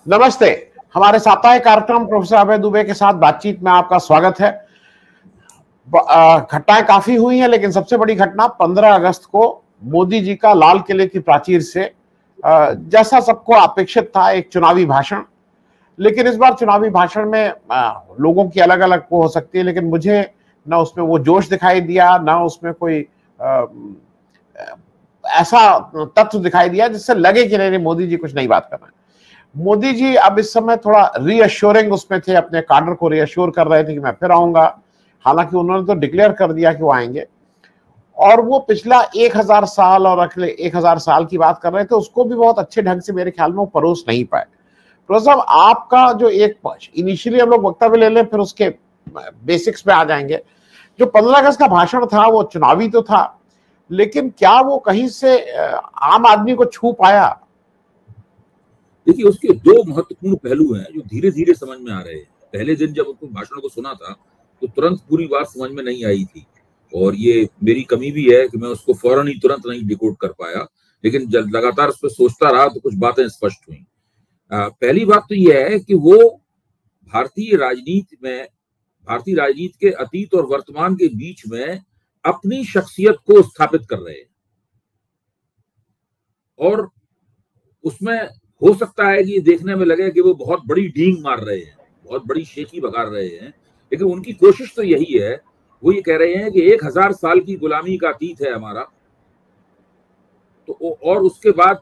नमस्ते। हमारे साप्ताहिक कार्यक्रम प्रोफेसर अभय दुबे के साथ बातचीत में आपका स्वागत है। घटनाएं काफी हुई हैं, लेकिन सबसे बड़ी घटना 15 अगस्त को मोदी जी का लाल किले की प्राचीर से जैसा सबको अपेक्षित था एक चुनावी भाषण। लेकिन इस बार चुनावी भाषण में लोगों की अलग अलग वो हो सकती है, लेकिन मुझे ना उसमें वो जोश दिखाई दिया, ना उसमें कोई ऐसा तत्व दिखाई दिया जिससे लगे कि नहीं मोदी जी कुछ नई बात कर रहे हैं। मोदी जी अब इस समय थोड़ा रीअश्योरिंग उसमें थे, अपने काडर को रीअश्योर कर रहे थे कि मैं फिर आऊंगा। हालांकि उन्होंने तो डिक्लेयर कर दिया कि वो आएंगे, और वो पिछला 1000 साल और अगले 1000 साल की बात कर रहे थे, उसको भी बहुत अच्छे ढंग से मेरे ख्याल में वो परोस नहीं पाए। प्रोफेसर साहब, आपका जो एक इनिशियली हम लोग वक्तव्य ले लें, फिर उसके बेसिक्स पे आ जाएंगे। जो 15 अगस्त का भाषण था वो चुनावी तो था, लेकिन क्या वो कहीं से आम आदमी को छू पाया? देखिए, उसके दो महत्वपूर्ण पहलू हैं जो धीरे धीरे समझ में आ रहे हैं। पहले दिन जब उनको भाषण को सुना था तो तुरंत पूरी बात समझ में नहीं आई थी, और ये मेरी कमी भी है कि मैं उसको फौरन ही तुरंत नहीं डिकोड कर पाया, लेकिन जब लगातार उस पर सोचता रहा तो कुछ बातें स्पष्ट हुई। पहली बात तो यह है कि वो भारतीय राजनीति के अतीत और वर्तमान के बीच में अपनी शख्सियत को स्थापित कर रहे हैं, और उसमें हो सकता है कि देखने में लगे कि वो बहुत बड़ी डींग मार रहे हैं, बहुत बड़ी शेखी बगाड़ रहे हैं, लेकिन उनकी कोशिश तो यही है। वो ये कह रहे हैं कि 1000 साल की गुलामी का अतीत है हमारा, तो और उसके बाद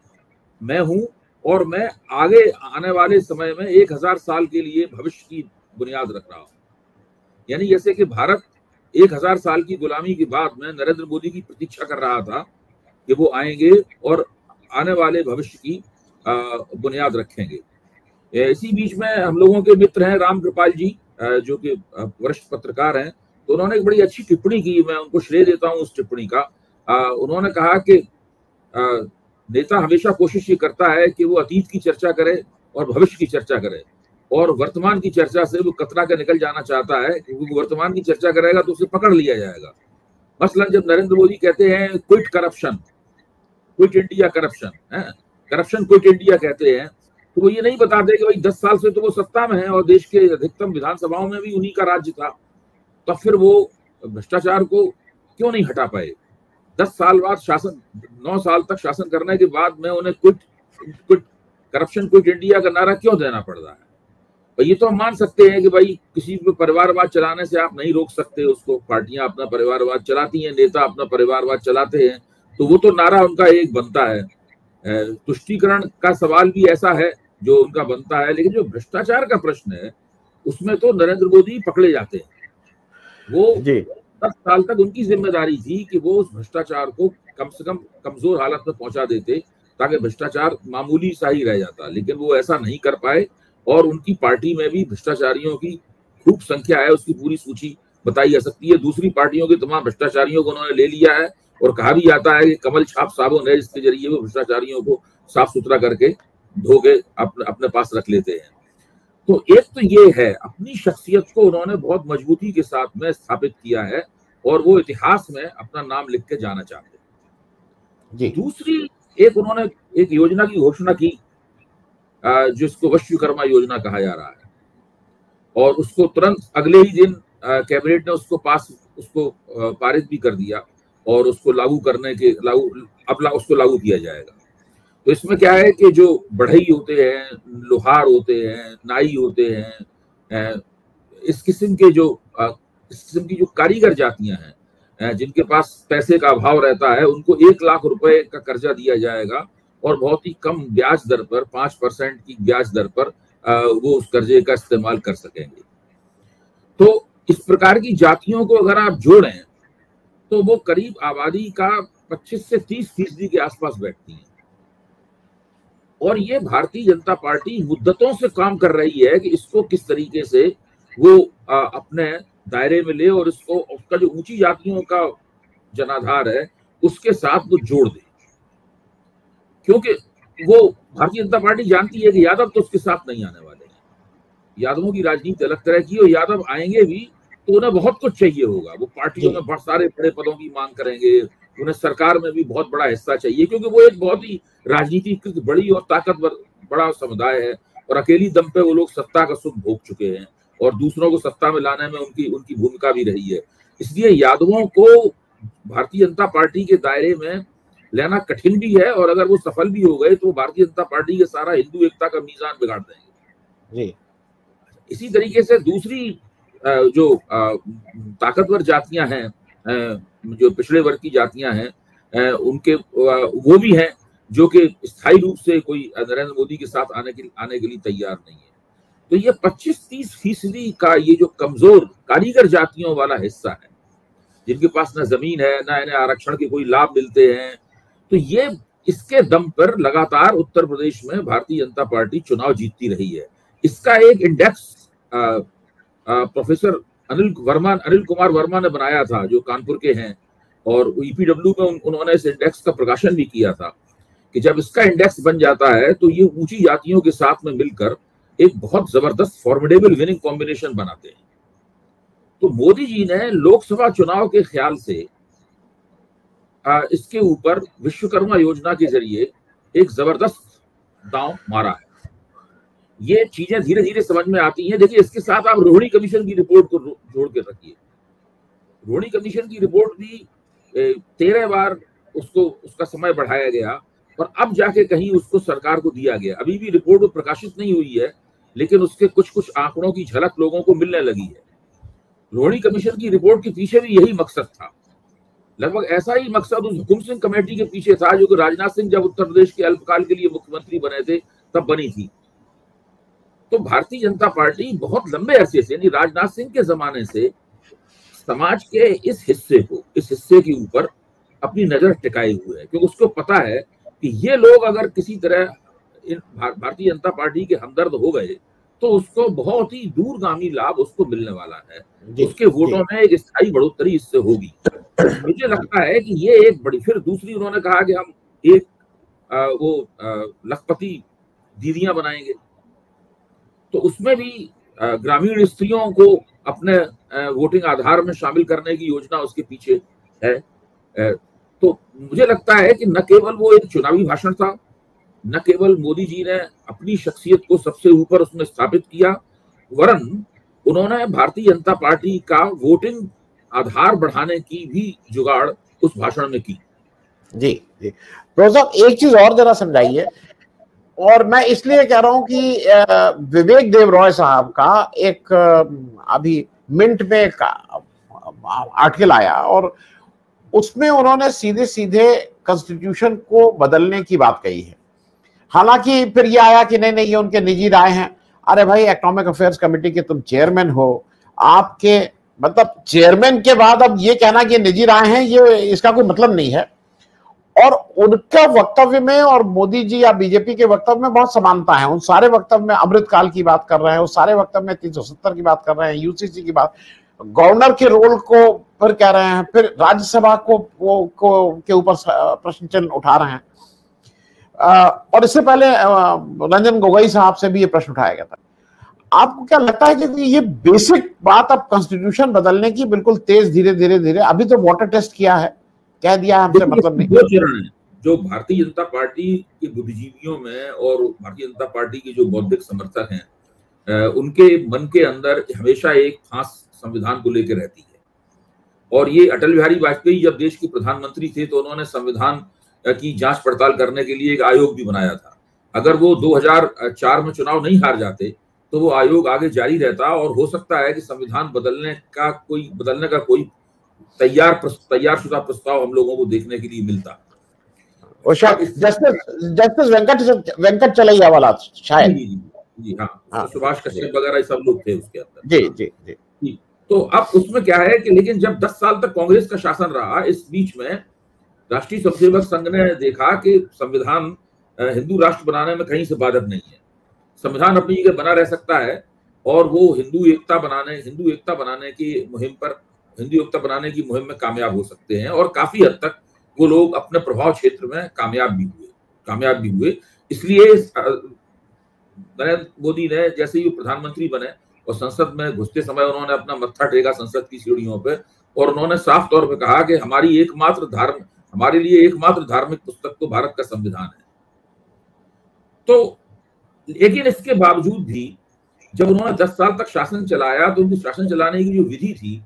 मैं हूं, और मैं आगे आने वाले समय में 1000 साल के लिए भविष्य की बुनियाद रख रहा हूं। यानी जैसे कि भारत 1000 साल की गुलामी के बाद में नरेंद्र मोदी की प्रतीक्षा कर रहा था कि वो आएंगे और आने वाले भविष्य की बुनियाद रखेंगे। इसी बीच में हम लोगों के मित्र हैं राम कृपाल जी, जो कि वरिष्ठ पत्रकार हैं, तो उन्होंने एक बड़ी अच्छी टिप्पणी की, मैं उनको श्रेय देता हूं उस टिप्पणी का। उन्होंने कहा कि नेता हमेशा कोशिश ये करता है कि वो अतीत की चर्चा करे और भविष्य की चर्चा करे, और वर्तमान की चर्चा से वो कतरा के निकल जाना चाहता है, क्योंकि वर्तमान की चर्चा करेगा तो उसे पकड़ लिया जाएगा। मसलन जब नरेंद्र मोदी कहते हैं quit corruption, quit India corruption, corruption quit India कहते हैं, तो वो ये नहीं बताते कि भाई 10 साल से तो वो सत्ता में है और देश के अधिकतम विधानसभाओं में भी उन्हीं का राज्य था, तब फिर वो भ्रष्टाचार को क्यों नहीं हटा पाए? 10 साल बाद शासन, 9 साल तक शासन करने के बाद में उन्हें क्विट करप्शन क्विट इंडिया का नारा क्यों देना पड़ रहा है? और ये तो हम मान सकते हैं कि भाई किसी भी परिवारवाद चलाने से आप नहीं रोक सकते उसको, पार्टियां अपना परिवारवाद चलाती हैं, नेता अपना परिवारवाद चलाते हैं, तो वो तो नारा उनका एक बनता है। तुष्टीकरण का सवाल भी ऐसा है जो उनका बनता है, लेकिन जो भ्रष्टाचार का प्रश्न है उसमें तो नरेंद्र मोदी पकड़े जाते हैं। वो 10 साल तक उनकी जिम्मेदारी थी कि वो उस भ्रष्टाचार को कम से कम कमजोर हालत में पहुंचा देते, ताकि भ्रष्टाचार मामूली सा ही रह जाता, लेकिन वो ऐसा नहीं कर पाए। और उनकी पार्टी में भी भ्रष्टाचारियों की खूब संख्या है, उसकी पूरी सूची बताई जा सकती है। दूसरी पार्टियों के तमाम भ्रष्टाचारियों को उन्होंने ले लिया है, और कहा भी जाता है कि कमल छाप साबुन है जिसके जरिए वो भ्रष्टाचारियों को साफ सुथरा करके धो के अपने पास रख लेते हैं। तो एक तो ये है, अपनी शख्सियत को उन्होंने बहुत मजबूती के साथ में स्थापित किया है, और वो इतिहास में अपना नाम लिख के जाना चाहते हैं। दूसरी, एक उन्होंने एक योजना की घोषणा की जिसको विश्वकर्मा योजना कहा जा रहा है, और उसको तुरंत अगले ही दिन कैबिनेट ने उसको पारित भी कर दिया, और उसको उसको लागू किया जाएगा। तो इसमें क्या है कि जो बढ़ई होते हैं, लोहार होते हैं, नाई होते हैं, इस किस्म की जो कारीगर जातियां हैं, जिनके पास पैसे का अभाव रहता है, उनको 1 लाख रुपए का कर्जा दिया जाएगा, और बहुत ही कम ब्याज दर पर, 5% की ब्याज दर पर वो उस कर्जे का इस्तेमाल कर सकेंगे। तो इस प्रकार की जातियों को अगर आप जोड़ें तो वो करीब आबादी का 25 से 30% के आसपास बैठती हैं, और ये भारतीय जनता पार्टी मुद्दतों से काम कर रही है कि इसको किस तरीके से वो अपने दायरे में ले, और इसको उसका जो ऊंची जातियों का जनाधार है उसके साथ वो जोड़ दे, क्योंकि वो भारतीय जनता पार्टी जानती है कि यादव तो उसके साथ नहीं आने वाले हैं। यादवों की राजनीति अलग तरह की, और यादव आएंगे भी तो उन्हें बहुत कुछ चाहिए होगा, वो पार्टियों में बहुत सारे बड़े पदों की मांग करेंगे, उन्हें सरकार में भी बहुत बड़ा हिस्सा चाहिए, क्योंकि वो एक बहुत ही राजनीतिकृत बड़ी और ताकतवर बड़ा समुदाय है, और अकेली दम पे वो लोग सत्ता का सुख भोग चुके हैं और दूसरों को सत्ता में लाने में उनकी भूमिका भी रही है। इसलिए यादवों को भारतीय जनता पार्टी के दायरे में लेना कठिन भी है, और अगर वो सफल भी हो गए तो भारतीय जनता पार्टी के सारा हिंदू एकता का मीजान बिगाड़ देंगे। जी। इसी तरीके से दूसरी जो ताकतवर जातियां हैं, जो पिछड़े वर्ग की जातियां हैं, उनके वो भी हैं जो कि स्थायी रूप से कोई नरेंद्र मोदी के साथ आने के लिए तैयार नहीं है। तो ये 25-30% का ये जो कमजोर कारीगर जातियों वाला हिस्सा है, जिनके पास ना जमीन है, ना इन्हें आरक्षण के कोई लाभ मिलते हैं, तो ये इसके दम पर लगातार उत्तर प्रदेश में भारतीय जनता पार्टी चुनाव जीतती रही है। इसका एक इंडेक्स प्रोफेसर अनिल कुमार वर्मा ने बनाया था, जो कानपुर के हैं, और ईपीडब्ल्यू में उन्होंने इस इंडेक्स का प्रकाशन भी किया था कि जब इसका इंडेक्स बन जाता है तो ये ऊंची जातियों के साथ में मिलकर एक बहुत जबरदस्त फॉर्मिडेबल विनिंग कॉम्बिनेशन बनाते हैं। तो मोदी जी ने लोकसभा चुनाव के ख्याल से इसके ऊपर विश्वकर्मा योजना के जरिए एक जबरदस्त दांव मारा है। ये चीजें धीरे धीरे समझ में आती हैं। देखिए, इसके साथ आप रोहिणी कमीशन की रिपोर्ट को जोड़ के रखिए। रोहिणी कमीशन की रिपोर्ट भी 13 बार उसका समय बढ़ाया गया और अब जाके कहीं उसको सरकार को दिया गया। अभी भी रिपोर्ट प्रकाशित नहीं हुई है, लेकिन उसके कुछ आंकड़ों की झलक लोगों को मिलने लगी है। रोहिणी कमीशन की रिपोर्ट के पीछे भी यही मकसद था। लगभग ऐसा ही मकसद उस हुकुम सिंह कमेटी के पीछे था, जो कि राजनाथ सिंह जब उत्तर प्रदेश के अल्पकाल के लिए मुख्यमंत्री बने थे तब बनी थी। तो भारतीय जनता पार्टी बहुत लंबे अरसे से, यानी राजनाथ सिंह के जमाने से, समाज के इस हिस्से के ऊपर अपनी नजर टिकाए हुए है, क्योंकि उसको पता है कि ये लोग अगर किसी तरह भारतीय जनता पार्टी के हमदर्द हो गए तो उसको बहुत ही दूरगामी लाभ उसको मिलने वाला है। उसके वोटों में एक स्थायी बढ़ोतरी इससे होगी। मुझे लगता है कि ये एक बड़ी, फिर दूसरी उन्होंने कहा कि हम एक लखपति दीदियां बनाएंगे, तो उसमें भी ग्रामीण स्त्रियों को अपने वोटिंग आधार में शामिल करने की योजना उसके पीछे है। तो मुझे लगता है कि न केवल वो एक चुनावी भाषण था, न केवल मोदी जी ने अपनी शख्सियत को सबसे ऊपर उसमें स्थापित किया, वरन उन्होंने भारतीय जनता पार्टी का वोटिंग आधार बढ़ाने की भी जुगाड़ उस भाषण में की। जी जी, प्रोफेसर एक चीज और जरा समझाइए, और मैं इसलिए कह रहा हूं कि विवेक देव रॉय साहब का एक अभी मिंट में एक आर्टिकल आया और उसमें उन्होंने सीधे सीधे कॉन्स्टिट्यूशन को बदलने की बात कही है। हालांकि फिर ये आया कि नहीं ये उनके निजी राय हैं। अरे भाई, इकोनॉमिक अफेयर्स कमेटी के तुम चेयरमैन हो, आपके मतलब चेयरमैन के बाद अब ये कहना कि निजी राय हैं, ये इसका कोई मतलब नहीं है। और उनका वक्तव्य में और मोदी जी या बीजेपी के वक्तव्य में बहुत समानता है। उन सारे वक्तव्य में अमृतकाल की बात कर रहे हैं, उस सारे वक्तव्य में 370 की बात कर रहे हैं, यूसीसी की बात, गवर्नर के रोल को फिर कह रहे हैं, फिर राज्यसभा के ऊपर प्रश्न चिन्ह उठा रहे हैं। और इससे पहले रंजन गोगोई साहब से भी ये प्रश्न उठाया गया था। आपको क्या लगता है कि ये बेसिक बात अब कॉन्स्टिट्यूशन बदलने की बिल्कुल तेज धीरे, अभी तो वाटर टेस्ट किया है, कह दिया हमसे मतलब नहीं। दो चरण है जो भारतीय जनता पार्टी के बुद्धिजीवियों में और भारतीय जनता पार्टी के जो बौद्धिक समर्थक हैं, उनके मन के अंदर हमेशा एक खास संविधान को लेकर रहती है। और ये अटल बिहारी वाजपेयी जब देश के प्रधानमंत्री थे तो उन्होंने संविधान की जांच पड़ताल करने के लिए एक आयोग भी बनाया था। अगर वो 2004 में चुनाव नहीं हार जाते तो वो आयोग आगे जारी रहता और हो सकता है कि संविधान बदलने का कोई तैयार शुदा प्रस्ताव हम लोगों को देखने के लिए मिलता। और शायद जस्टिस वेंकट चलैया वाला शायद। जी हाँ, सुभाष कश्यप वगैरह सब लोग थे उसके अंदर। जी। तो अब उसमें क्या है कि लेकिन जब 10 साल तक कांग्रेस का शासन रहा, इस बीच में राष्ट्रीय स्वयंसेवक संघ ने देखा कि संविधान हिंदू राष्ट्र बनाने में कहीं से बाधक नहीं है। संविधान अपनी जगह बना रह सकता है और वो हिंदू एकता बनाने की मुहिम में कामयाब हो सकते हैं। और काफी हद तक वो लोग अपने प्रभाव क्षेत्र में कामयाब भी हुए। इसलिए नरेंद्र मोदी ने जैसे ही प्रधानमंत्री बने और संसद में घुसते समय उन्होंने अपना मत्था टेका संसद की सीढ़ियों पे और उन्होंने साफ तौर पे कहा कि हमारे लिए एकमात्र धार्मिक पुस्तक तो भारत का संविधान है। तो लेकिन इसके बावजूद भी जब उन्होंने 10 साल तक शासन चलाया तो उनकी शासन चलाने की जो विधि थी,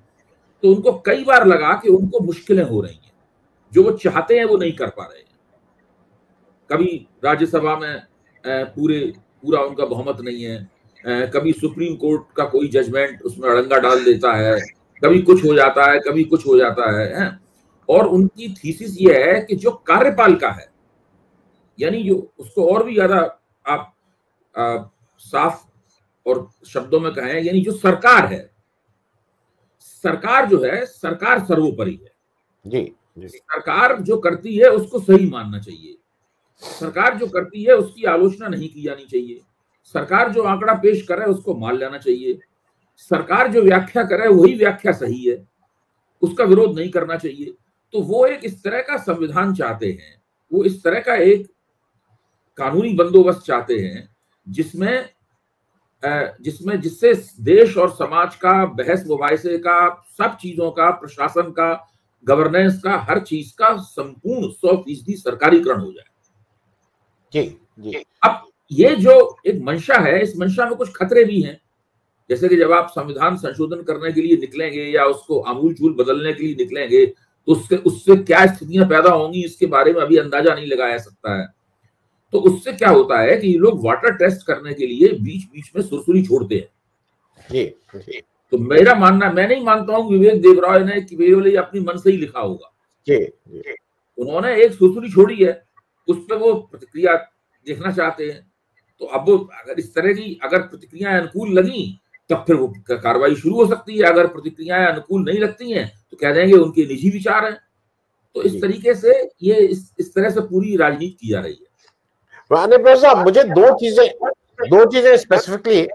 तो उनको कई बार लगा कि उनको मुश्किलें हो रही हैं, जो वो चाहते हैं वो नहीं कर पा रहे हैं। कभी राज्यसभा में पूरा उनका बहुमत नहीं है, कभी सुप्रीम कोर्ट का कोई जजमेंट उसमें अड़ंगा डाल देता है, कभी कुछ हो जाता है, कभी कुछ हो जाता है। और उनकी थीसिस ये है कि जो कार्यपालिका है, यानी जो उसको और भी ज्यादा आप साफ और शब्दों में कहें, यानी जो सरकार है, सरकार जो है, सरकार सर्वोपरि है। जी। सरकार जो करती है उसको सही मानना चाहिए, सरकार जो करती है उसकी आलोचना नहीं की जानी चाहिए, सरकार जो आंकड़ा पेश करे उसको मान लेना चाहिए, सरकार जो व्याख्या करे वही व्याख्या सही है, उसका विरोध नहीं करना चाहिए। तो वो एक इस तरह का संविधान चाहते हैं, वो इस तरह का एक कानूनी बंदोबस्त चाहते हैं जिससे देश और समाज का, बहस मुबाहिसे का, सब चीजों का, प्रशासन का, गवर्नेंस का, हर चीज का संपूर्ण 100% सरकारीकरण हो जाए। जी। अब ये जो एक मंशा है, इस मंशा में कुछ खतरे भी हैं। जैसे कि जब आप संविधान संशोधन करने के लिए निकलेंगे या उसको आमूल-चूल बदलने के लिए निकलेंगे, तो उससे क्या स्थितियां पैदा होंगी इसके बारे में अभी अंदाजा नहीं लगाया जा सकता है। तो उससे क्या होता है कि ये लोग वाटर टेस्ट करने के लिए बीच बीच में सुरसुरी छोड़ते हैं। जी। तो मेरा मानना, मैं नहीं मानता हूं विवेक देवराय ने कि केवल अपनी मन से ही लिखा होगा। जी। उन्होंने एक सुरसुरी छोड़ी है, उस पर वो प्रतिक्रिया देखना चाहते हैं। तो अब अगर इस तरह की अगर प्रतिक्रियाएं अनुकूल लगी तब फिर वो कार्रवाई शुरू हो सकती है, अगर प्रतिक्रियाएं अनुकूल नहीं लगती हैं तो कह देंगे उनके निजी विचार हैं। तो इस तरीके से ये इस तरह से पूरी राजनीति की जा रही है। साहब, मुझे दो चीजें स्पेसिफिकली,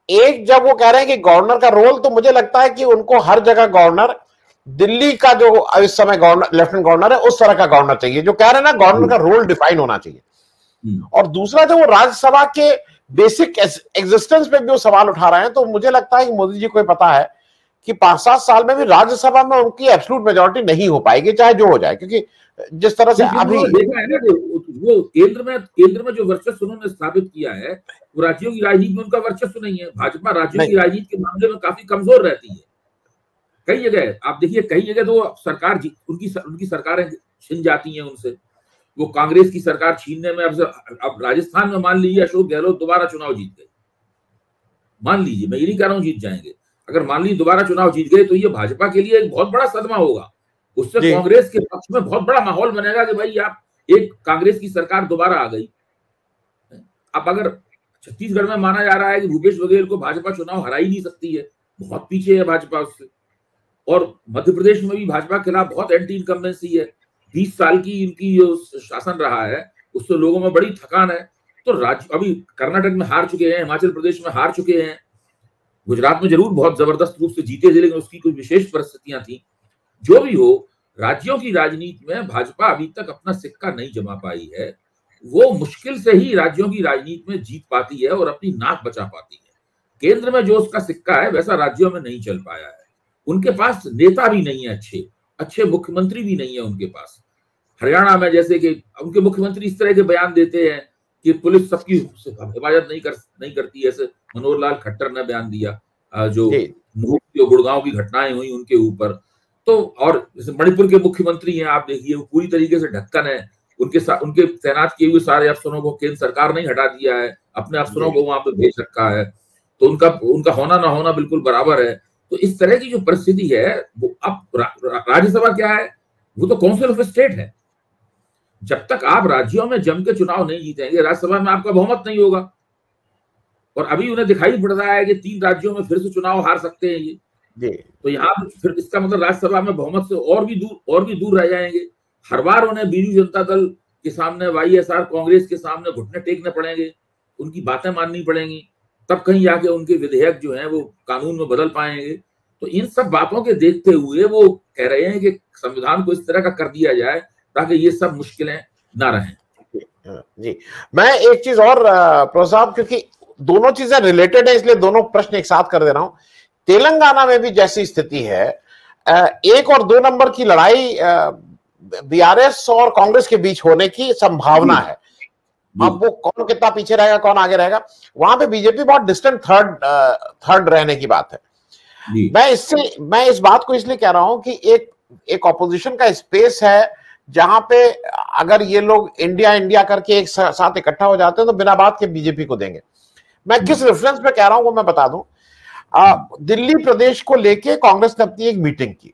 एक जब वो कह रहे हैं कि गवर्नर का रोल, तो मुझे लगता है कि उनको हर जगह गवर्नर, दिल्ली का जो इस समय गवर्नर, लेफ्टिनेंट गवर्नर है, उस तरह का गवर्नर चाहिए। जो कह रहे हैं ना, गवर्नर का रोल डिफाइन होना चाहिए। और दूसरा, जो वो राज्यसभा के बेसिक एग्जिस्टेंस पे भी वो सवाल उठा रहे हैं, तो मुझे लगता है कि मोदी जी को पता है कि 5-7 साल में भी राज्यसभा में उनकी एब्सोल्यूट मेजॉरिटी नहीं हो पाएगी, चाहे जो हो जाए, क्योंकि जिस तरह से अभी देखा है ना, वो केंद्र में जो वर्चस्व उन्होंने स्थापित किया है, वो राज्यों की राजनीति में उनका वर्चस्व नहीं है। भाजपा राज्यों की राजनीति के मामले में काफी कमजोर रहती है। कई जगह आप देखिए, कई जगह तो सरकार उनकी सरकारें छिन जाती हैं उनसे। वो कांग्रेस की सरकार छीनने में, अब राजस्थान में मान लीजिए अशोक गहलोत दोबारा चुनाव जीत गए, मान लीजिए, मैं ये नहीं कह रहा हूं जीत जाएंगे, अगर मान लीजिए दोबारा चुनाव जीत गए तो ये भाजपा के लिए एक बहुत बड़ा सदमा होगा। उससे कांग्रेस के पक्ष में बहुत बड़ा माहौल बनेगा कि भाई आप एक कांग्रेस की सरकार दोबारा आ गई। अब अगर छत्तीसगढ़ में माना जा रहा है कि भूपेश बघेल को भाजपा चुनाव हरा ही नहीं सकती है, बहुत पीछे है भाजपा उससे, और मध्य प्रदेश में भी भाजपा के खिलाफ बहुत एंटी इनकम्बेंसी है, 20 साल की इनकी जो शासन रहा है उससे लोगों में बड़ी थकान है। तो राज्य अभी कर्नाटक में हार चुके हैं, हिमाचल प्रदेश में हार चुके हैं, गुजरात में जरूर बहुत जबरदस्त रूप से जीते थे, लेकिन उसकी कुछ विशेष परिस्थितियां थी। जो भी हो, राज्यों की राजनीति में भाजपा अभी तक अपना सिक्का नहीं जमा पाई है। वो मुश्किल से ही राज्यों की राजनीति में जीत पाती है और अपनी नाक बचा पाती है। केंद्र में जो उसका सिक्का है वैसा राज्यों में नहीं चल पाया है। उनके पास नेता भी नहीं है, अच्छे मुख्यमंत्री भी नहीं है उनके पास। हरियाणा में जैसे कि उनके मुख्यमंत्री इस तरह के बयान देते हैं कि पुलिस सबकी हिफाजत नहीं करती, ऐसे मनोहर लाल खट्टर ने बयान दिया, जो गुड़गांव की घटनाएं हुई उनके ऊपर। तो और जैसे मणिपुर के मुख्यमंत्री हैं, आप देखिए, वो पूरी तरीके से ढक्कन है, उनके तैनात किए हुए सारे अफसरों को केंद्र सरकार ने हटा दिया है, अपने अफसरों को वहां पर भेज रखा है, तो उनका होना ना होना बिल्कुल बराबर है। तो इस तरह की जो परिस्थिति है, वो अब राज्यसभा क्या है, वो तो काउंसिल ऑफ स्टेट है। जब तक आप राज्यों में जम के चुनाव नहीं जीतेंगे, राज्यसभा में आपका बहुमत नहीं होगा। और अभी उन्हें दिखाई पड़ रहा है कि 3 राज्यों में फिर से चुनाव हार सकते हैं ये। तो यहाँ फिर इसका मतलब राज्यसभा में बहुमत से और भी दूर रह जाएंगे। हर बार उन्हें बीजू जनता दल के सामने, वाईएसआर कांग्रेस के सामने घुटने टेकने पड़ेंगे, उनकी बातें माननी पड़ेंगी, तब कहीं जाके उनके विधेयक जो है वो कानून में बदल पाएंगे। तो इन सब बातों के देखते हुए वो कह रहे हैं कि संविधान को इस तरह का कर दिया जाए ताकि ये सब मुश्किलें ना रहें। जी, मैं एक चीज और प्रोसाहब, क्योंकि दोनों चीजें रिलेटेड है इसलिए दोनों प्रश्न एक साथ कर दे रहा हूं। तेलंगाना में भी जैसी स्थिति है, 1 और 2 नंबर की लड़ाई बीआरएस और कांग्रेस के बीच होने की संभावना है। अब वो कौन कितना पीछे रहेगा, कौन आगे रहेगा, वहां पे बीजेपी बहुत डिस्टेंट थर्ड रहने की बात है। मैं इस बात को इसलिए कह रहा हूं कि एक ऑपोजिशन का स्पेस है जहां पे अगर ये लोग इंडिया इंडिया करके एक साथ इकट्ठा हो जाते हैं तो बिना बात के बीजेपी को देंगे। मैं किस रेफरेंस पे कह रहा हूं वो मैं बता दूं। दिल्ली प्रदेश को लेके कांग्रेस ने अपनी एक मीटिंग की।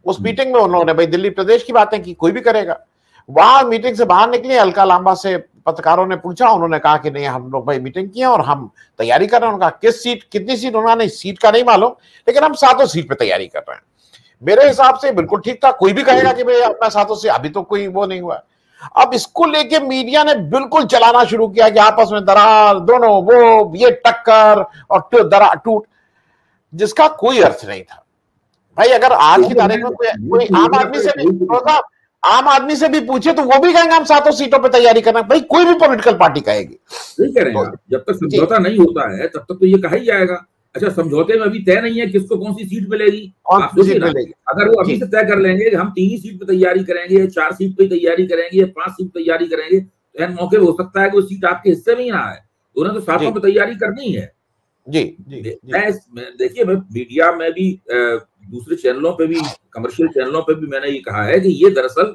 उस मीटिंग में उन्होंने भाई दिल्ली प्रदेश की बातें की, कोई भी करेगा। वहां मीटिंग से बाहर निकले, अलका लांबा से पत्रकारों ने पूछा, उन्होंने कहा कि नहीं हम लोग भाई मीटिंग किए और हम तैयारी कर रहे हैं। उन्होंने कहा किस सीट, कितनी सीट, उन्होंने सीट का नहीं मालूम, लेकिन हम 7 सीट पे तैयारी कर रहे हैं। मेरे हिसाब से बिल्कुल ठीक था। कोई भी कहेगा कि भाई अपना 7 से, अभी तो कोई वो नहीं हुआ। अब इसको लेके मीडिया ने बिल्कुल चलाना शुरू किया कि आपस में दरार, दोनों वो ये टक्कर और दरार टूट, जिसका कोई अर्थ नहीं था। भाई अगर आज की तारीख में कोई आम आदमी से भी पूछे तो वो भी कहेंगे हम 7 सीटों पे तैयारी करना। भाई कोई भी पॉलिटिकल पार्टी कहेगी, नहीं कह रहे हैं। जब तक समझौता नहीं होता है तब तक तो ये कहा ही जाएगा। अच्छा, समझौते में अभी तय नहीं है किसको कौन सी सीट मिलेगी। अगर वो अभी से तय कर लेंगे कि हम 3 ही सीट पे तैयारी करेंगे, 4 सीट पे तैयारी करेंगे, 5 सीट तैयारी करेंगे, तो एन मौके हो सकता है कि वो सीट आपके हिस्से में ही ना आए। तो उन्हें तो 7 पे तैयारी करनी है। देखिए, मैं मीडिया में भी, दूसरे चैनलों पे भी, कमर्शियल चैनलों पे भी मैंने ये कहा है कि ये दरअसल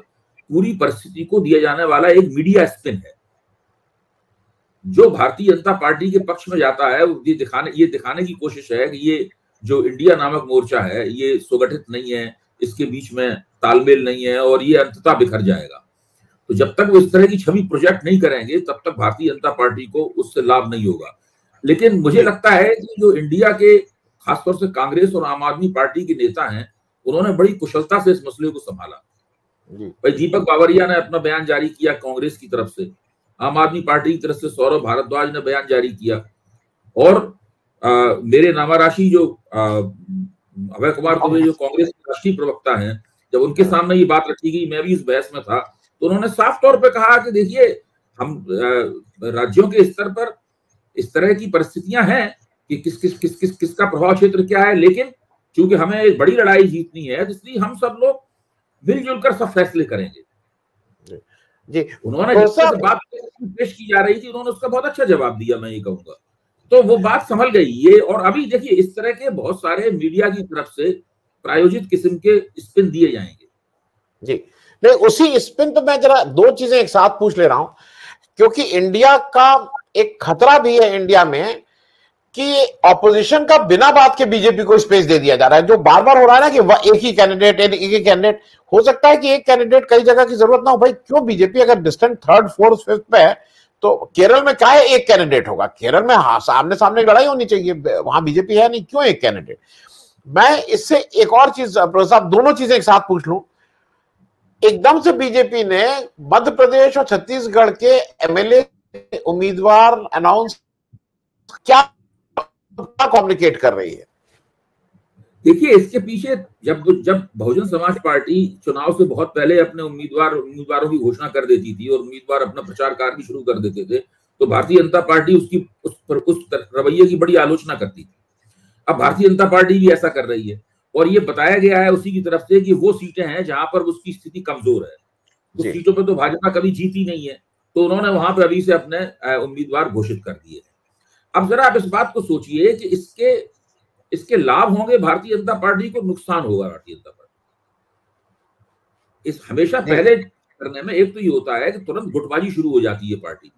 पूरी परिस्थिति को दिया जाने वाला एक मीडिया स्पिन है। जो भारतीय जनता पार्टी के पक्ष में जाता है ये दिखाने की कोशिश है कि ये जो इंडिया नामक मोर्चा है ये सुगठित नहीं है, इसके बीच में तालमेल नहीं है और ये अंततः बिखर जाएगा। तो जब तक वो इस तरह की छवि प्रोजेक्ट नहीं करेंगे तब तक भारतीय जनता पार्टी को उससे लाभ नहीं होगा। लेकिन मुझे लगता है कि जो इंडिया के खासतौर से कांग्रेस और आम आदमी पार्टी के नेता हैं, उन्होंने बड़ी कुशलता से इस मसले को संभाला। भाई दीपक बावरिया ने अपना बयान जारी किया कांग्रेस की तरफ से, आम आदमी पार्टी की तरफ से सौरभ भारद्वाज ने बयान जारी किया, और मेरे नामाराशी जो अभय कुमार दुबे जो कांग्रेस के राष्ट्रीय प्रवक्ता हैं, जब उनके सामने ये बात रखी गई, मैं भी इस बहस में था, तो उन्होंने साफ तौर पे कहा कि देखिए हम राज्यों के स्तर पर इस तरह की परिस्थितियां हैं कि किसका प्रभाव क्षेत्र क्या है, लेकिन चूंकि हमें एक बड़ी लड़ाई जीतनी है इसलिए हम सब लोग मिलजुल कर सब फैसले करेंगे। जी, उन्होंने जिस बात पेश की जा रही थी उन्होंने उसका बहुत अच्छा जवाब दिया, मैं ये कहूंगा। तो वो बात संभल गई ये। और अभी देखिए इस तरह के बहुत सारे मीडिया की तरफ से प्रायोजित किस्म के स्पिन दिए जाएंगे। जी नहीं, उसी स्पिन पे मैं जरा 2 चीजें एक साथ पूछ ले रहा हूं, क्योंकि इंडिया का एक खतरा भी है इंडिया में कि ऑपोजिशन का बिना बात के बीजेपी को स्पेस दे दिया जा रहा है। जो बार बार हो रहा है ना कि एक ही कैंडिडेट, हो सकता है कि एक कैंडिडेट कई जगह की जरूरत ना हो। भाई क्यों बीजेपी अगर डिस्टेंट 3rd 4th 5th पे है तो केरल में क्या है, एक कैंडिडेट होगा। केरल में सामने सामने लड़ाई होनी चाहिए, वहां बीजेपी है नहीं, क्यों एक कैंडिडेट। मैं इससे एक और चीज साहब, दोनों चीजें एक साथ पूछ लूं। एकदम से बीजेपी ने मध्य प्रदेश और छत्तीसगढ़ के एमएलए उम्मीदवार अनाउंस क्या कम्युनिकेट कर रही है? देखिए इसके पीछे जब बहुजन समाज पार्टी चुनाव से बहुत पहले अपने उम्मीदवारों की घोषणा कर देती थी और उम्मीदवार अपना प्रचार कार्य भी शुरू कर देते थे, तो भारतीय जनता पार्टी उस रवैये की बड़ी आलोचना करती थी। अब भारतीय जनता पार्टी भी ऐसा कर रही है और ये बताया गया है उसी की तरफ से कि वो सीटें हैं जहां पर उसकी स्थिति कमजोर है। उस सीटों पर तो भाजपा कभी जीती नहीं है, तो उन्होंने वहां पर अभी से अपने उम्मीदवार घोषित कर दिए। अब जरा आप इस बात को सोचिए कि इसके लाभ होंगे भारतीय जनता पार्टी को, नुकसान होगा भारतीय जनता पार्टी। इस हमेशा पहले करने में एक तो ये होता है कि तुरंत गुटबाजी शुरू हो जाती है पार्टी,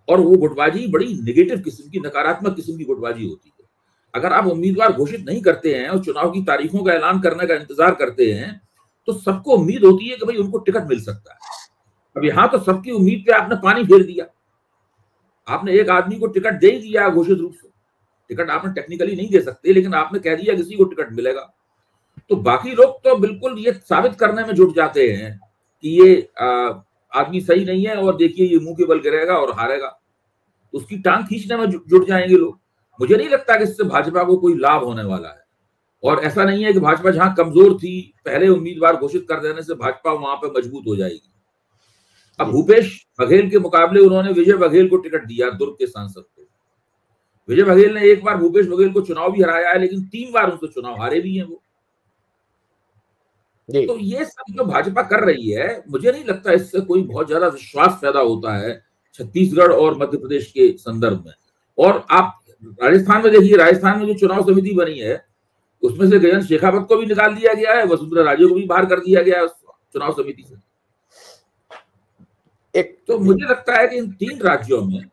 और वो गुटबाजी बड़ी नेगेटिव किस्म की, नकारात्मक किस्म की गुटबाजी होती है। अगर आप उम्मीदवार घोषित नहीं करते हैं और चुनाव की तारीखों का ऐलान करने का इंतजार करते हैं तो सबको उम्मीद होती है कि भाई उनको टिकट मिल सकता है। अब यहां तो सबकी उम्मीद पे आपने पानी फेर दिया। आपने एक आदमी को टिकट दे ही दिया घोषित रूप से। टिकट आपने टेक्निकली नहीं दे सकते, लेकिन आपने कह दिया किसी को टिकट मिलेगा, तो बाकी लोग तो बिल्कुल ये साबित करने में जुट जाते हैं कि ये आदमी सही नहीं है और देखिए ये मुंह के बल गिरेगा और हारेगा, उसकी टांग खींचने में जुट जाएंगे लोग। मुझे नहीं लगता कि इससे भाजपा को कोई लाभ होने वाला है। और ऐसा नहीं है कि भाजपा जहां कमजोर थी पहले उम्मीदवार घोषित कर देने से भाजपा वहां पर मजबूत हो जाएगी। अब भूपेश बघेल के मुकाबले उन्होंने विजय बघेल को टिकट दिया, दुर्ग के सांसद को। विजय बघेल ने एक बार भूपेश बघेल को चुनाव भी हराया है, लेकिन 3 बार उनसे चुनाव हारे भी हैं वो। तो ये सब जो भाजपा कर रही है, मुझे नहीं लगता इससे कोई बहुत ज्यादा विश्वास पैदा होता है छत्तीसगढ़ और मध्य प्रदेश के संदर्भ में। और आप राजस्थान में देखिए, राजस्थान में जो चुनाव समिति बनी है उसमें से गजेंद्र शेखावत को भी निकाल दिया गया है, वसुंधरा राजे को भी बाहर कर दिया गया है उस चुनाव समिति से। एक तो मुझे लगता है कि इन 3 राज्यों में,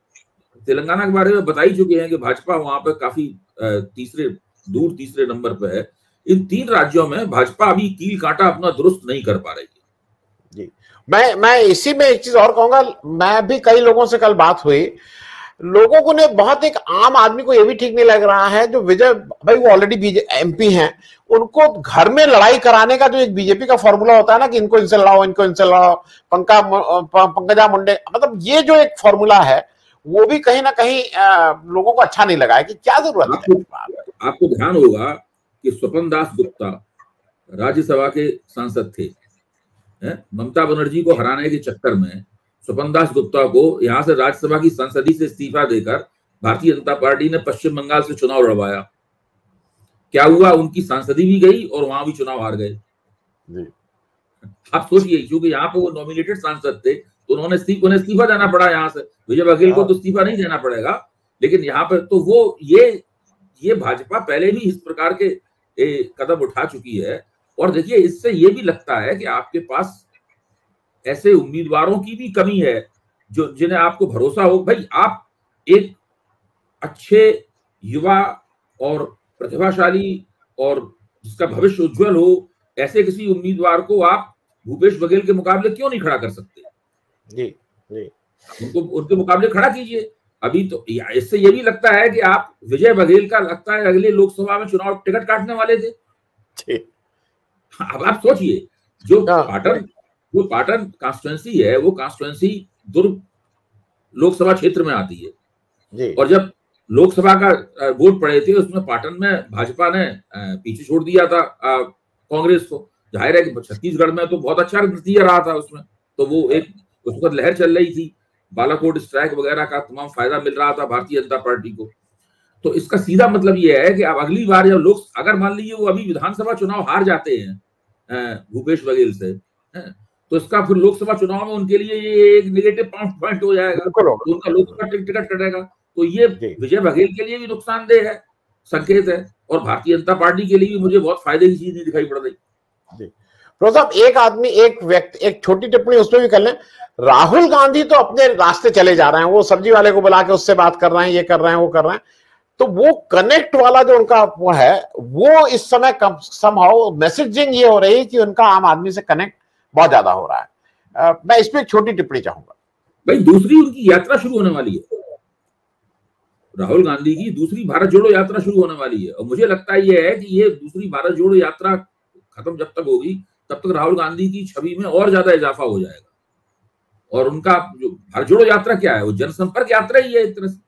तेलंगाना के बारे में बता ही चुके हैं कि भाजपा वहां पर काफी तीसरे नंबर पे है। इन 3 राज्यों में भाजपा अभी कील कांटा अपना दुरुस्त नहीं कर पा रही है। जी, मैं इसी में एक चीज और कहूंगा। मैं भी कई लोगों से कल बात हुई, लोगों को ने बहुत, एक आम आदमी को यह भी ठीक नहीं लग रहा है जो विजय भाई, वो ऑलरेडी एमपी हैं, उनको घर में लड़ाई कराने का जो एक बीजेपी का फॉर्मूला होता है ना कि इनको इनसे लड़ाओ, इनको इनसे लड़ाओ, पंकजा मुंडे, मतलब ये जो एक फॉर्मूला है वो भी कहीं ना कहीं लोगों को अच्छा नहीं लगा है कि क्या जरूरत है। आपको ध्यान होगा कि स्वपन दास गुप्ता राज्यसभा के सांसद थे, ममता बनर्जी को हराने के चक्कर में स्वपन दास गुप्ता को यहां से राज्यसभा की संसदीय से इस्तीफा देकर भारतीय जनता पार्टी ने पश्चिम बंगाल से चुनाव लड़वाया। क्या हुआ, उनकी सांसदी भी गई और वहां भी चुनाव हार गए। आप सोचिए, क्योंकि यहाँ पे वो नॉमिनेटेड सांसद थे तो उन्हें इस्तीफा देना पड़ा यहाँ से। विजय बघेल को तो इस्तीफा नहीं देना पड़ेगा, लेकिन यहाँ पे तो वो ये भाजपा पहले भी इस प्रकार के कदम उठा चुकी है। और देखिए, इससे ये भी लगता है कि आपके पास ऐसे उम्मीदवारों की भी कमी है जो जिन्हें आपको भरोसा हो। भाई, आप एक अच्छे युवा और प्रतिभाशाली और जिसका भविष्य उज्जवल हो, ऐसे किसी उम्मीदवार को आप भूपेश बघेल के मुकाबले क्यों नहीं खड़ा कर सकते? जी जी, उनके मुकाबले खड़ा कीजिए। अभी तो इससे ये भी लगता है कि आप विजय बघेल का लगता है अगले लोकसभा में चुनाव टिकट काटने वाले थे। अब आप सोचिए, जो पाटन कॉन्स्टिट्यूएंसी है, वो कॉन्स्टिट्यूएंसी दुर्ग लोकसभा क्षेत्र में आती है जी। और जब लोकसभा का वोट पड़े थे उसमें पाटन में भाजपा ने पीछे छोड़ दिया था कांग्रेस को। जाहिर है कि छत्तीसगढ़ में तो बहुत अच्छा नतीजा रहा था उसमें, तो वो एक उस वक्त लहर चल रही थी, बालाकोट स्ट्राइक वगैरह का तमाम फायदा मिल रहा था भारतीय जनता पार्टी को। तो इसका सीधा मतलब ये है कि अब अगली बार जब लोग, अगर मान लीजिए वो अभी विधानसभा चुनाव हार जाते हैं भूपेश बघेल से, तो इसका फिर लोकसभा चुनाव में उनके लिए ये एक नेगेटिव पॉइंट हो जाएगा, तो उनका लोकसभा टिकट कटेगा। तो ये विजय बघेल के लिए भी नुकसानदेह है, संकेत है, और भारतीय जनता पार्टी के लिए भी मुझे बहुत फायदे की चीज नहीं दिखाई पड़ रही। साहब, एक आदमी, एक व्यक्ति, एक छोटी टिप्पणी उसमें भी कर लें। राहुल गांधी तो अपने रास्ते चले जा रहे हैं, वो सब्जी वाले को बुला के उससे बात कर रहे हैं, ये कर रहे हैं, वो कर रहे हैं, तो वो कनेक्ट वाला जो उनका वो है, वो इस समय समहाउ मैसेजिंग ये हो रही है कि उनका आम आदमी से कनेक्ट बहुत ज्यादा हो रहा है। मैं इस पे एक छोटी टिप्पणी चाहूंगा। भाई, दूसरी उनकी यात्रा शुरू होने वाली है, राहुल गांधी की दूसरी भारत जोड़ो यात्रा शुरू होने वाली है, और मुझे लगता है ये है कि ये दूसरी भारत जोड़ो यात्रा खत्म जब तक होगी तब तक राहुल गांधी की छवि में और ज्यादा इजाफा हो जाएगा। और उनका जो भारत जोड़ो यात्रा क्या है, वो जनसंपर्क यात्रा ही है एक तरह से,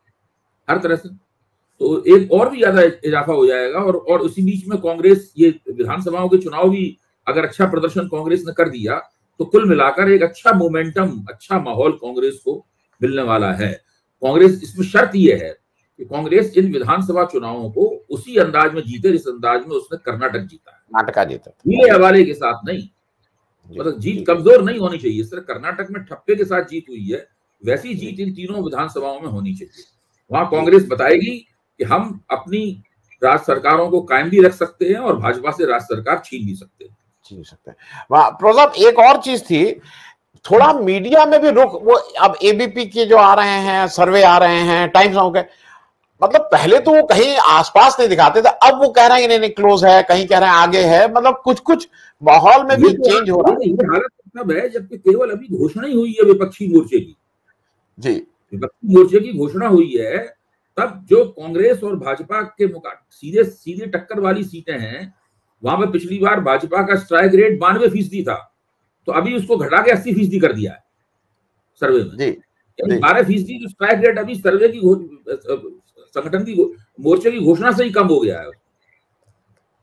हर तरह से, तो एक और भी ज्यादा इजाफा हो जाएगा। और उसी बीच में कांग्रेस, ये विधानसभाओं के चुनाव भी अगर अच्छा प्रदर्शन कांग्रेस ने कर दिया तो कुल मिलाकर एक अच्छा मोमेंटम, अच्छा माहौल कांग्रेस को मिलने वाला है। कांग्रेस, इसमें शर्त यह है कि कांग्रेस इन विधानसभा चुनावों को उसी अंदाज में जीते जिस अंदाज में उसने कर्नाटक जीता है, कर्नाटका जीता, ढीले हवाले के साथ नहीं, मतलब जीत कमजोर नहीं होनी चाहिए। सिर्फ कर्नाटक में ठप्पे के साथ जीत हुई है, वैसी जीत इन तीनों विधानसभाओं में होनी चाहिए। वहां कांग्रेस बताएगी कि हम अपनी राज्य सरकारों को कायम भी रख सकते हैं और भाजपा से राज्य सरकार छीन भी सकते हैं। प्रोजाब, एक और चीज थी, थोड़ा मीडिया में भी रुख, वो अब एबीपी के जो आ रहे हैं, सर्वे आ रहे हैं, टाइम्स ऑफ के, मतलब पहले तो वो कहीं आसपास नहीं दिखाते थे, अब वो कह रहे हैं नहीं क्लोज है, कहीं कह रहे हैं आगे है, मतलब कुछ कुछ माहौल में भी चेंज हो रहा है। ये हालत मतलब है जबकि केवल अभी घोषणा ही हुई है विपक्षी मोर्चे की जी, विपक्षी मोर्चे की घोषणा हुई है, तब जो कांग्रेस और भाजपा के सीधे सीधे टक्कर वाली सीटें हैं, वहां पर पिछली बार भाजपा का स्ट्राइक रेट 92% था, तो अभी उसको घटा के 80% कर दिया है सर्वे में। 12% जो स्ट्राइक रेट अभी सर्वे की संगठन की मोर्चे की घोषणा से ही कम हो गया है।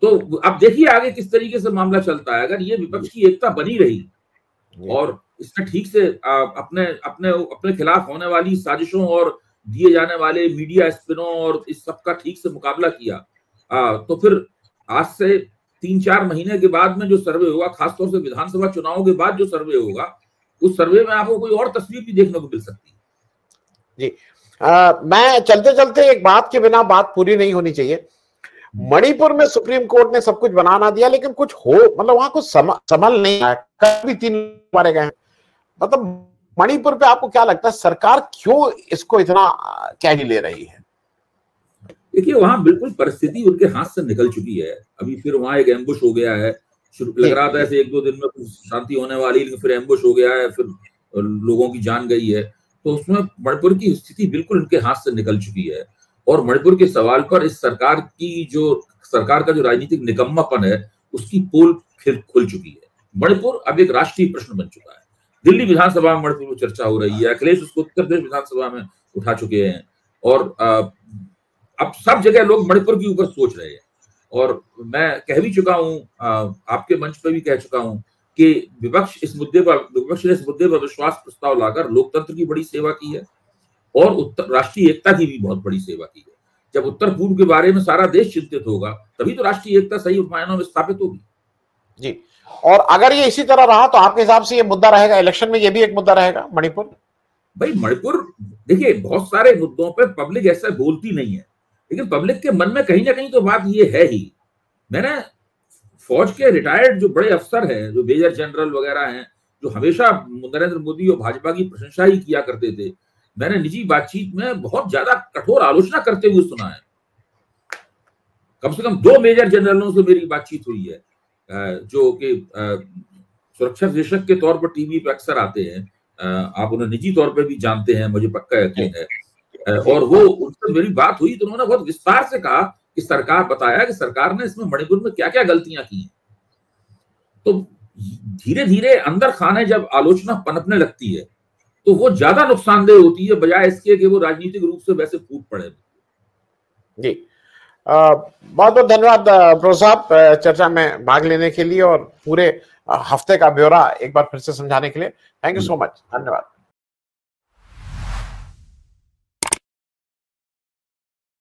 तो अब देखिए आगे किस तरीके से मामला चलता है। अगर ये विपक्ष की एकता बनी रही और इसने ठीक से अपने अपने अपने खिलाफ होने वाली साजिशों और दिए जाने वाले मीडिया स्पिनों और इस सब का ठीक से मुकाबला किया, तो फिर आज से 3-4 महीने के बाद में जो सर्वे होगा, खासतौर से विधानसभा चुनावों के बाद जो सर्वे होगा, उस सर्वे में आपको कोई और तस्वीर भी देखने को मिल सकती है। जी मैं चलते चलते एक बात के बिना बात पूरी नहीं होनी चाहिए। मणिपुर में सुप्रीम कोर्ट ने सब कुछ बना ना दिया, लेकिन कुछ हो मतलब वहां कुछ संभल नहीं आया, कभी 3 मारे गए। मतलब मणिपुर पे आपको क्या लगता है सरकार क्यों इसको इतना कैरी ले रही है? देखिए वहां बिल्कुल परिस्थिति उनके हाथ से निकल चुकी है। अभी फिर वहां एक एम्बुश हो गया है, लग रहा था ऐसे 1-2 दिन में शांति होने वाली, लेकिन फिर एम्बुश हो गया है, फिर लोगों की जान गई है। तो उसमें मणिपुर की स्थिति बिल्कुल उनके हाथ से निकल चुकी है। और मणिपुर के सवाल पर इस सरकार का जो राजनीतिक निकम्मापन है उसकी पोल फिर खुल चुकी है। मणिपुर अब एक राष्ट्रीय प्रश्न बन चुका है। दिल्ली विधानसभा में मणिपुर में चर्चा हो रही है, अखिलेश उसको उत्तर प्रदेश विधानसभा में उठा चुके हैं, और अब सब जगह लोग मणिपुर के ऊपर सोच रहे हैं। और मैं कह भी चुका हूं, आपके मंच पर भी कह चुका हूं कि विपक्ष ने इस मुद्दे पर विश्वास प्रस्ताव लाकर लोकतंत्र की बड़ी सेवा की है और राष्ट्रीय एकता की भी बहुत बड़ी सेवा की है। जब उत्तर पूर्व के बारे में सारा देश चिंतित होगा तभी तो राष्ट्रीय एकता सही मायनों में स्थापित होगी। जी, और अगर ये इसी तरह रहा तो आपके हिसाब से ये मुद्दा रहेगा इलेक्शन में, ये भी एक मुद्दा रहेगा मणिपुर? भाई मणिपुर देखिए बहुत सारे मुद्दों पर पब्लिक ऐसा बोलती नहीं है, लेकिन पब्लिक के मन में कहीं ना कहीं तो बात ये है ही। मैंने फौज के रिटायर्ड जो बड़े अफसर हैं, जो मेजर जनरल वगैरह हैं, जो हमेशा नरेंद्र मोदी और भाजपा की प्रशंसा ही किया करते थे, मैंने निजी बातचीत में बहुत ज्यादा कठोर आलोचना करते हुए सुना है। कम से कम 2 मेजर जनरलों से मेरी बातचीत हुई है, जो कि सुरक्षा विशेषज्ञ के तौर पर टीवी पे अक्सर आते हैं। आप उन्हें निजी तौर पे भी जानते हैं, मुझे पक्का यकीन है। और वो उनसे मेरी बात हुई तो उन्होंने बहुत विस्तार से कहा कि बताया कि सरकार ने इसमें मणिपुर में क्या क्या गलतियां की हैं। तो धीरे धीरे अंदर खाने जब आलोचना पनपने लगती है तो वो ज्यादा नुकसानदेह होती है, बजाय इसके कि वो राजनीतिक रूप से वैसे फूट पड़े। जी बहुत बहुत धन्यवाद प्रो साहब चर्चा में भाग लेने के लिए और पूरे हफ्ते का ब्यौरा एक बार फिर से समझाने के लिए। थैंक यू सो मच, धन्यवाद।